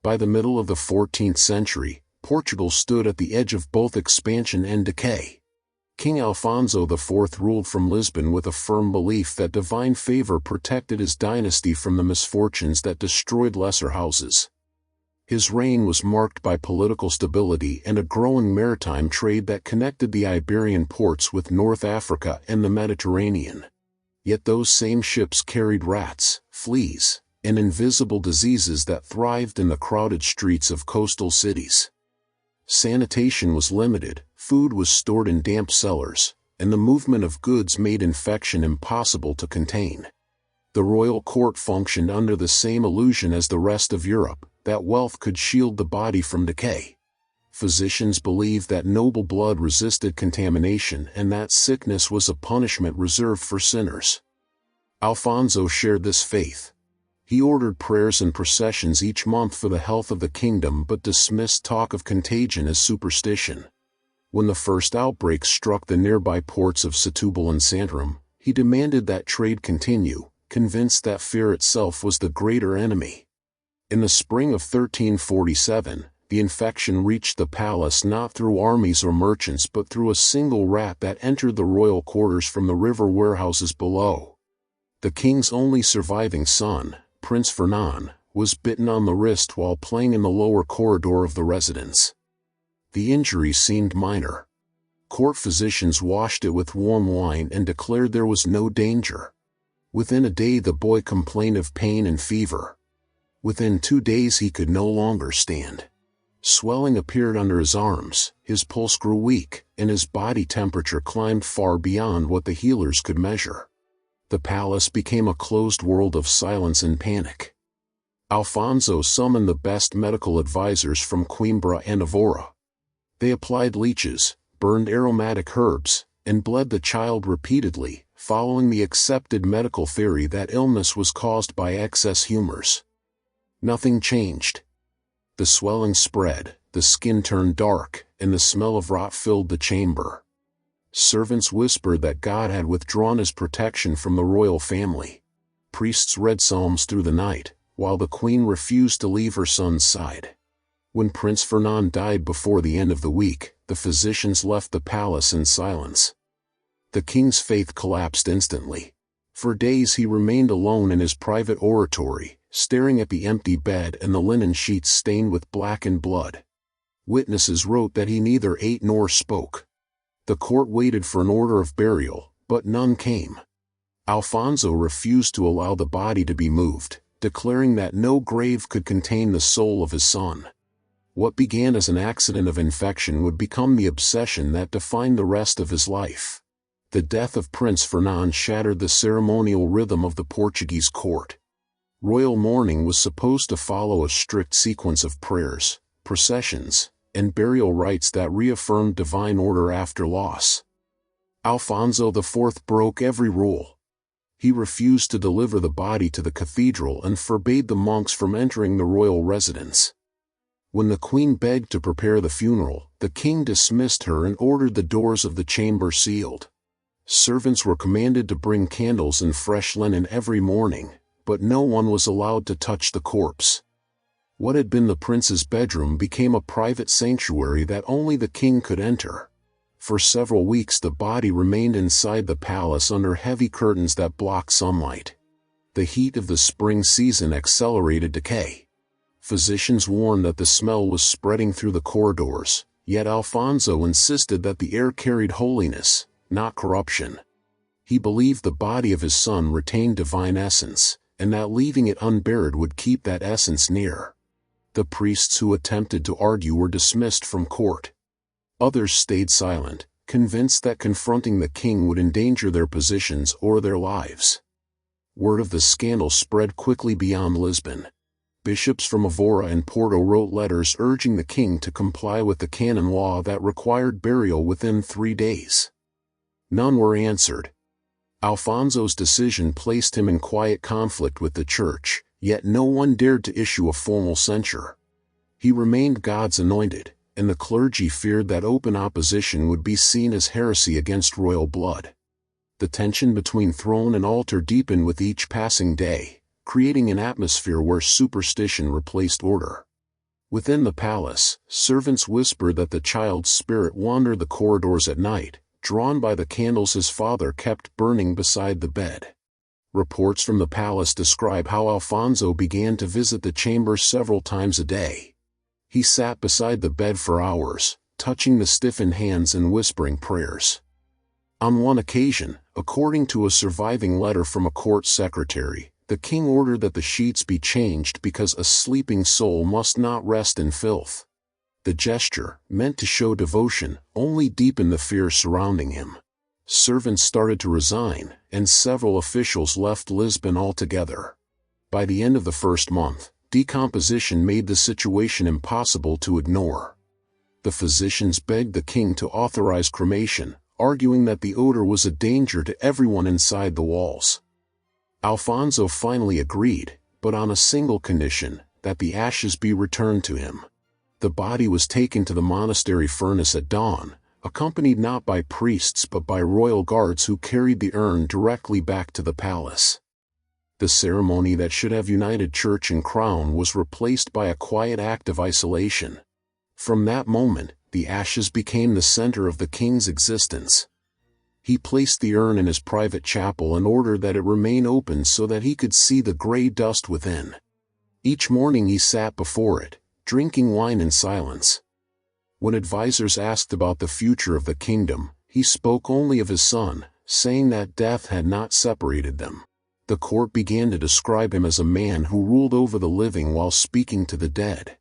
By the middle of the 14th century, Portugal stood at the edge of both expansion and decay. King Alfonso IV ruled from Lisbon with a firm belief that divine favor protected his dynasty from the misfortunes that destroyed lesser houses. His reign was marked by political stability and a growing maritime trade that connected the Iberian ports with North Africa and the Mediterranean. Yet those same ships carried rats, fleas, and invisible diseases that thrived in the crowded streets of coastal cities. Sanitation was limited, food was stored in damp cellars, and the movement of goods made infection impossible to contain. The royal court functioned under the same illusion as the rest of Europe, that wealth could shield the body from decay. Physicians believed that noble blood resisted contamination and that sickness was a punishment reserved for sinners. Alfonso shared this faith. He ordered prayers and processions each month for the health of the kingdom but dismissed talk of contagion as superstition. When the first outbreak struck the nearby ports of Setúbal and Santarém, he demanded that trade continue, convinced that fear itself was the greater enemy. In the spring of 1347, the infection reached the palace not through armies or merchants but through a single rat that entered the royal quarters from the river warehouses below. The king's only surviving son, Prince Fernand, was bitten on the wrist while playing in the lower corridor of the residence. The injury seemed minor. Court physicians washed it with warm wine and declared there was no danger. Within a day the boy complained of pain and fever. Within 2 days he could no longer stand. Swelling appeared under his arms, his pulse grew weak, and his body temperature climbed far beyond what the healers could measure. The palace became a closed world of silence and panic. Alfonso summoned the best medical advisors from Coimbra and Évora. They applied leeches, burned aromatic herbs, and bled the child repeatedly, following the accepted medical theory that illness was caused by excess humors. Nothing changed. The swelling spread, the skin turned dark, and the smell of rot filled the chamber. Servants whispered that God had withdrawn his protection from the royal family. Priests read psalms through the night, while the queen refused to leave her son's side. When Prince Fernand died before the end of the week, the physicians left the palace in silence. The king's faith collapsed instantly. For days he remained alone in his private oratory, staring at the empty bed and the linen sheets stained with blackened blood. Witnesses wrote that he neither ate nor spoke. The court waited for an order of burial, but none came. Alfonso refused to allow the body to be moved, declaring that no grave could contain the soul of his son. What began as an accident of infection would become the obsession that defined the rest of his life. The death of Prince Fernand shattered the ceremonial rhythm of the Portuguese court. Royal mourning was supposed to follow a strict sequence of prayers, processions, and burial rites that reaffirmed divine order after loss. Alfonso IV broke every rule. He refused to deliver the body to the cathedral and forbade the monks from entering the royal residence. When the queen begged to prepare the funeral, the king dismissed her and ordered the doors of the chamber sealed. Servants were commanded to bring candles and fresh linen every morning, but no one was allowed to touch the corpse. What had been the prince's bedroom became a private sanctuary that only the king could enter. For several weeks the body remained inside the palace under heavy curtains that blocked sunlight. The heat of the spring season accelerated decay. Physicians warned that the smell was spreading through the corridors, yet Alfonso insisted that the air carried holiness, not corruption. He believed the body of his son retained divine essence, and that leaving it unburied would keep that essence near. The priests who attempted to argue were dismissed from court. Others stayed silent, convinced that confronting the king would endanger their positions or their lives. Word of the scandal spread quickly beyond Lisbon. Bishops from Évora and Porto wrote letters urging the king to comply with the canon law that required burial within 3 days. None were answered. Alfonso's decision placed him in quiet conflict with the church, yet no one dared to issue a formal censure. He remained God's anointed, and the clergy feared that open opposition would be seen as heresy against royal blood. The tension between throne and altar deepened with each passing day, creating an atmosphere where superstition replaced order. Within the palace, servants whispered that the child's spirit wandered the corridors at night, drawn by the candles his father kept burning beside the bed. Reports from the palace describe how Alfonso began to visit the chamber several times a day. He sat beside the bed for hours, touching the stiffened hands and whispering prayers. On one occasion, according to a surviving letter from a court secretary, the king ordered that the sheets be changed because a sleeping soul must not rest in filth. The gesture, meant to show devotion, only deepened the fear surrounding him. Servants started to resign, and several officials left Lisbon altogether. By the end of the first month, decomposition made the situation impossible to ignore. The physicians begged the king to authorize cremation, arguing that the odor was a danger to everyone inside the walls. Alfonso finally agreed, but on a single condition, that the ashes be returned to him. The body was taken to the monastery furnace at dawn, accompanied not by priests but by royal guards who carried the urn directly back to the palace. The ceremony that should have united church and crown was replaced by a quiet act of isolation. From that moment, the ashes became the center of the king's existence. He placed the urn in his private chapel and ordered that it remain open so that he could see the gray dust within. Each morning he sat before it, drinking wine in silence. When advisors asked about the future of the kingdom, he spoke only of his son, saying that death had not separated them. The court began to describe him as a man who ruled over the living while speaking to the dead.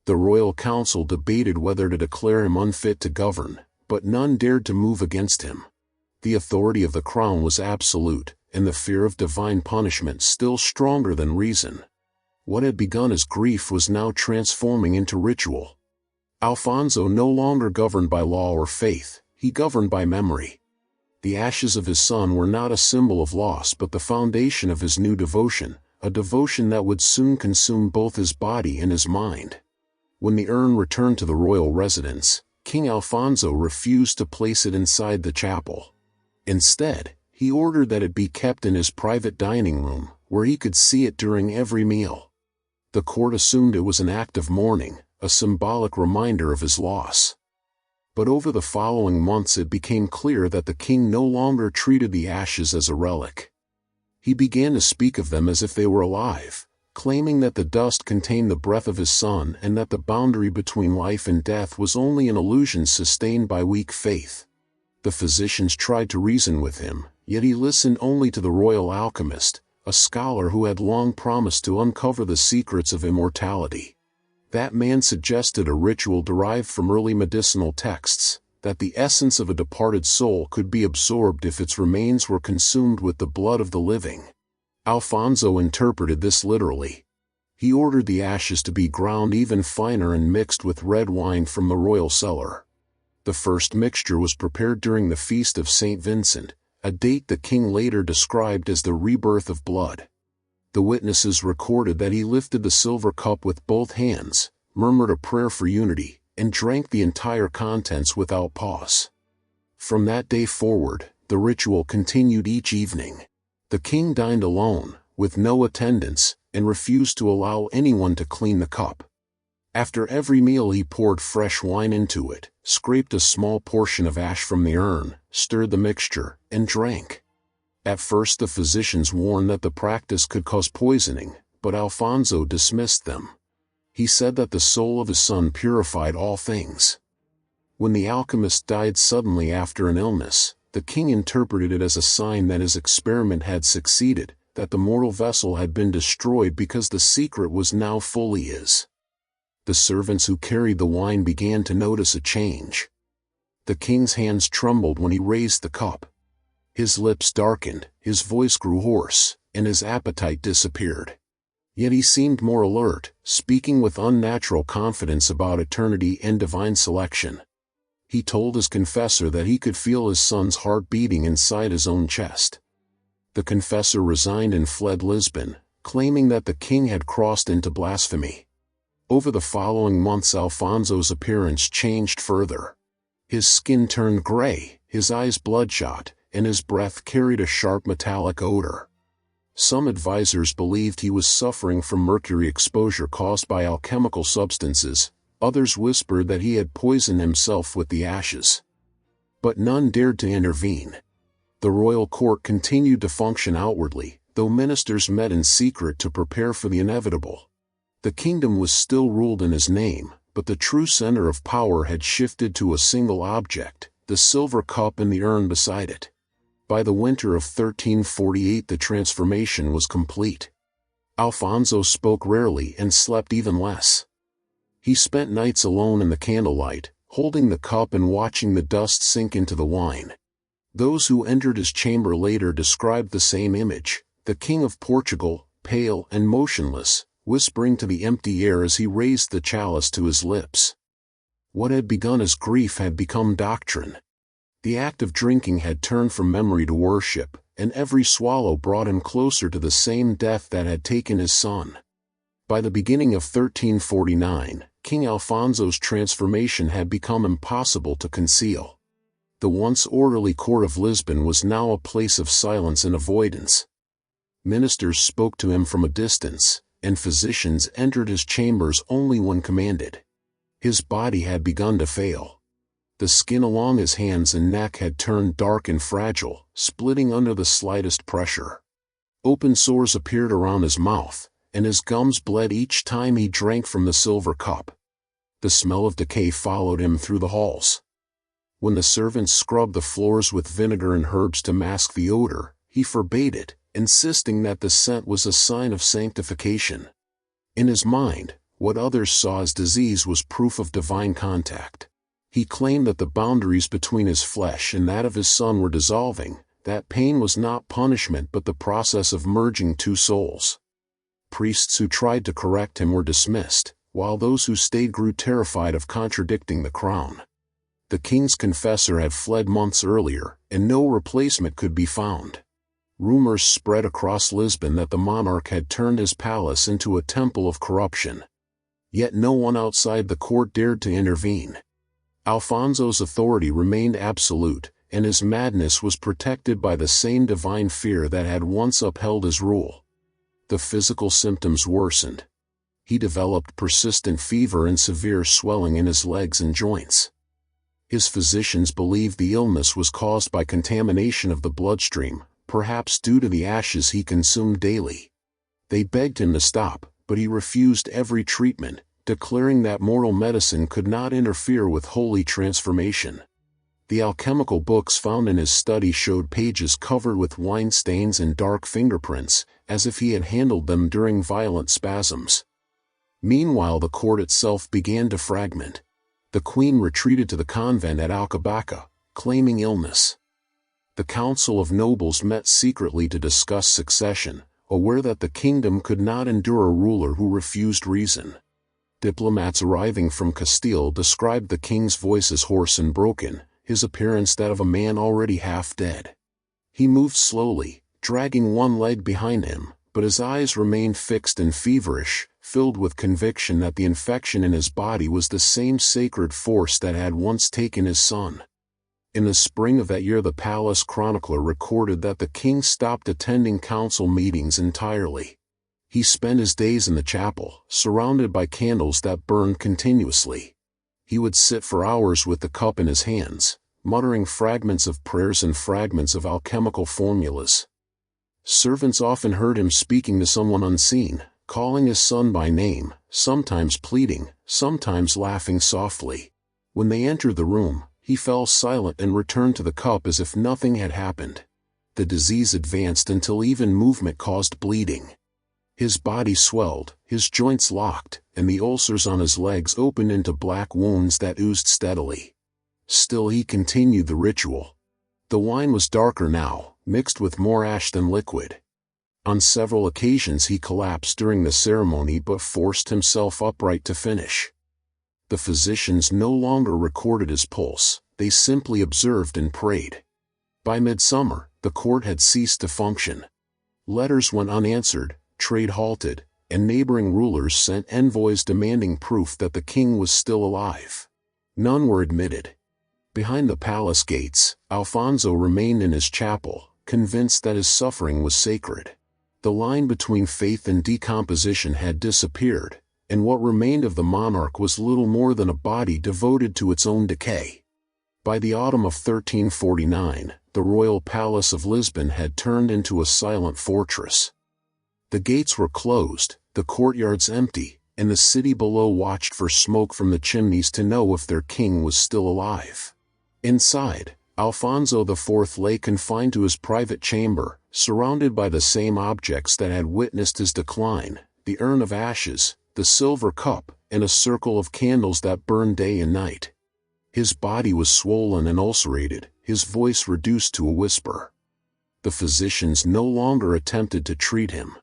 The royal council debated whether to declare him unfit to govern, but none dared to move against him. The authority of the crown was absolute, and the fear of divine punishment still stronger than reason. What had begun as grief was now transforming into ritual. Alfonso no longer governed by law or faith, he governed by memory. The ashes of his son were not a symbol of loss but the foundation of his new devotion, a devotion that would soon consume both his body and his mind. When the urn returned to the royal residence, King Alfonso refused to place it inside the chapel. Instead, he ordered that it be kept in his private dining room, where he could see it during every meal. The court assumed it was an act of mourning, a symbolic reminder of his loss. But over the following months it became clear that the king no longer treated the ashes as a relic. He began to speak of them as if they were alive, claiming that the dust contained the breath of his son and that the boundary between life and death was only an illusion sustained by weak faith. The physicians tried to reason with him, yet he listened only to the royal alchemist, a scholar who had long promised to uncover the secrets of immortality. That man suggested a ritual derived from early medicinal texts, that the essence of a departed soul could be absorbed if its remains were consumed with the blood of the living. Alfonso interpreted this literally. He ordered the ashes to be ground even finer and mixed with red wine from the royal cellar. The first mixture was prepared during the feast of St. Vincent, a date the king later described as the rebirth of blood. The witnesses recorded that he lifted the silver cup with both hands, murmured a prayer for unity, and drank the entire contents without pause. From that day forward, the ritual continued each evening. The king dined alone, with no attendants, and refused to allow anyone to clean the cup. After every meal he poured fresh wine into it, scraped a small portion of ash from the urn, stirred the mixture, and drank. At first the physicians warned that the practice could cause poisoning, but Alfonso dismissed them. He said that the soul of his son purified all things. When the alchemist died suddenly after an illness, the king interpreted it as a sign that his experiment had succeeded, that the mortal vessel had been destroyed because the secret was now fully his. The servants who carried the wine began to notice a change. The king's hands trembled when he raised the cup. His lips darkened, his voice grew hoarse, and his appetite disappeared. Yet he seemed more alert, speaking with unnatural confidence about eternity and divine selection. He told his confessor that he could feel his son's heart beating inside his own chest. The confessor resigned and fled Lisbon, claiming that the king had crossed into blasphemy. Over the following months Alfonso's appearance changed further. His skin turned gray, his eyes bloodshot, and his breath carried a sharp metallic odor. Some advisors believed he was suffering from mercury exposure caused by alchemical substances, others whispered that he had poisoned himself with the ashes. But none dared to intervene. The royal court continued to function outwardly, though ministers met in secret to prepare for the inevitable. The kingdom was still ruled in his name, but the true center of power had shifted to a single object, the silver cup and the urn beside it. By the winter of 1348 the transformation was complete. Alfonso spoke rarely and slept even less. He spent nights alone in the candlelight, holding the cup and watching the dust sink into the wine. Those who entered his chamber later described the same image, the King of Portugal, pale and motionless, whispering to the empty air as he raised the chalice to his lips. What had begun as grief had become doctrine. The act of drinking had turned from memory to worship, and every swallow brought him closer to the same death that had taken his son. By the beginning of 1349, King Alfonso's transformation had become impossible to conceal. The once orderly court of Lisbon was now a place of silence and avoidance. Ministers spoke to him from a distance, and physicians entered his chambers only when commanded. His body had begun to fail. The skin along his hands and neck had turned dark and fragile, splitting under the slightest pressure. Open sores appeared around his mouth, and his gums bled each time he drank from the silver cup. The smell of decay followed him through the halls. When the servants scrubbed the floors with vinegar and herbs to mask the odor, he forbade it, insisting that the scent was a sign of sanctification. In his mind, what others saw as disease was proof of divine contact. He claimed that the boundaries between his flesh and that of his son were dissolving, that pain was not punishment but the process of merging two souls. Priests who tried to correct him were dismissed, while those who stayed grew terrified of contradicting the crown. The king's confessor had fled months earlier, and no replacement could be found. Rumors spread across Lisbon that the monarch had turned his palace into a temple of corruption. Yet no one outside the court dared to intervene. Alfonso's authority remained absolute, and his madness was protected by the same divine fear that had once upheld his rule. The physical symptoms worsened. He developed persistent fever and severe swelling in his legs and joints. His physicians believed the illness was caused by contamination of the bloodstream, perhaps due to the ashes he consumed daily. They begged him to stop, but he refused every treatment, declaring that mortal medicine could not interfere with holy transformation. The alchemical books found in his study showed pages covered with wine stains and dark fingerprints, as if he had handled them during violent spasms. Meanwhile the court itself began to fragment. The queen retreated to the convent at Alcobaça, claiming illness. The council of nobles met secretly to discuss succession, aware that the kingdom could not endure a ruler who refused reason. Diplomats arriving from Castile described the king's voice as hoarse and broken, his appearance that of a man already half dead. He moved slowly, dragging one leg behind him, but his eyes remained fixed and feverish, filled with conviction that the infection in his body was the same sacred force that had once taken his son. In the spring of that year the palace chronicler recorded that the king stopped attending council meetings entirely. He spent his days in the chapel, surrounded by candles that burned continuously. He would sit for hours with the cup in his hands, muttering fragments of prayers and fragments of alchemical formulas. Servants often heard him speaking to someone unseen, calling his son by name, sometimes pleading, sometimes laughing softly. When they entered the room, he fell silent and returned to the cup as if nothing had happened. The disease advanced until even movement caused bleeding. His body swelled, his joints locked, and the ulcers on his legs opened into black wounds that oozed steadily. Still he continued the ritual. The wine was darker now, mixed with more ash than liquid. On several occasions he collapsed during the ceremony but forced himself upright to finish. The physicians no longer recorded his pulse, they simply observed and prayed. By midsummer, the court had ceased to function. Letters went unanswered, trade halted, and neighboring rulers sent envoys demanding proof that the king was still alive. None were admitted. Behind the palace gates, Alfonso remained in his chapel, convinced that his suffering was sacred. The line between faith and decomposition had disappeared, and what remained of the monarch was little more than a body devoted to its own decay. By the autumn of 1349, the royal palace of Lisbon had turned into a silent fortress. The gates were closed, the courtyards empty, and the city below watched for smoke from the chimneys to know if their king was still alive. Inside, Alfonso IV lay confined to his private chamber, surrounded by the same objects that had witnessed his decline, the urn of ashes, the silver cup, and a circle of candles that burned day and night. His body was swollen and ulcerated, his voice reduced to a whisper. The physicians no longer attempted to treat him.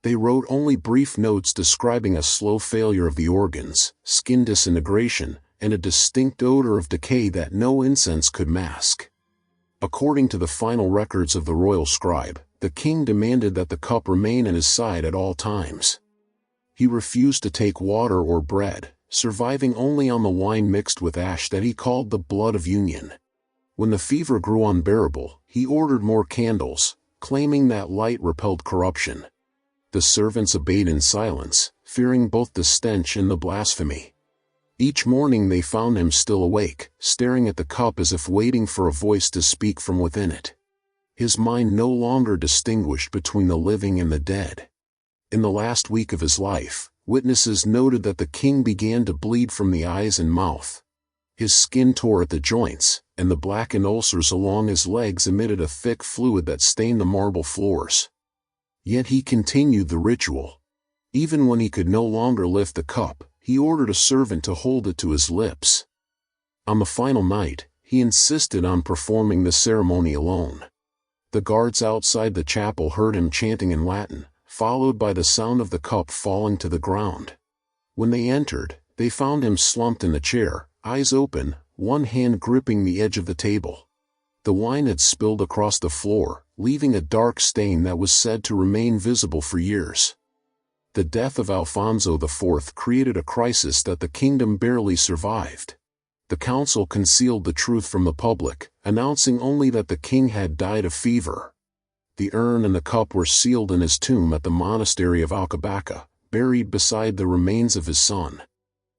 They wrote only brief notes describing a slow failure of the organs, skin disintegration, and a distinct odor of decay that no incense could mask. According to the final records of the royal scribe, the king demanded that the cup remain at his side at all times. He refused to take water or bread, surviving only on the wine mixed with ash that he called the blood of union. When the fever grew unbearable, he ordered more candles, claiming that light repelled corruption. The servants obeyed in silence, fearing both the stench and the blasphemy. Each morning they found him still awake, staring at the cup as if waiting for a voice to speak from within it. His mind no longer distinguished between the living and the dead. In the last week of his life, witnesses noted that the king began to bleed from the eyes and mouth. His skin tore at the joints, and the blackened ulcers along his legs emitted a thick fluid that stained the marble floors. Yet he continued the ritual. Even when he could no longer lift the cup, he ordered a servant to hold it to his lips. On the final night, he insisted on performing the ceremony alone. The guards outside the chapel heard him chanting in Latin, followed by the sound of the cup falling to the ground. When they entered, they found him slumped in the chair, eyes open, one hand gripping the edge of the table. The wine had spilled across the floor, leaving a dark stain that was said to remain visible for years. The death of Alfonso IV created a crisis that the kingdom barely survived. The council concealed the truth from the public, announcing only that the king had died of fever. The urn and the cup were sealed in his tomb at the monastery of Alcabaca, buried beside the remains of his son.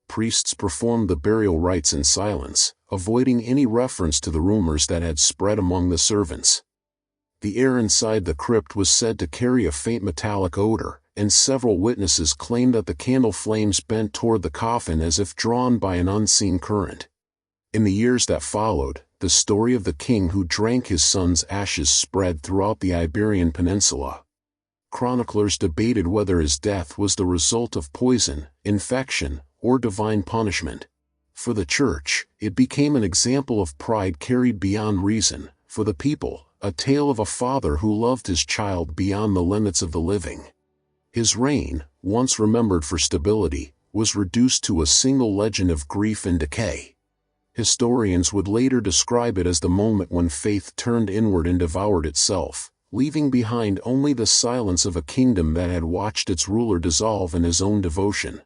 Priests performed the burial rites in silence, avoiding any reference to the rumors that had spread among the servants. The air inside the crypt was said to carry a faint metallic odor, and several witnesses claimed that the candle flames bent toward the coffin as if drawn by an unseen current. In the years that followed, the story of the king who drank his son's ashes spread throughout the Iberian Peninsula. Chroniclers debated whether his death was the result of poison, infection, or divine punishment. For the church, it became an example of pride carried beyond reason. For the people, a tale of a father who loved his child beyond the limits of the living. His reign, once remembered for stability, was reduced to a single legend of grief and decay. Historians would later describe it as the moment when faith turned inward and devoured itself, leaving behind only the silence of a kingdom that had watched its ruler dissolve in his own devotion.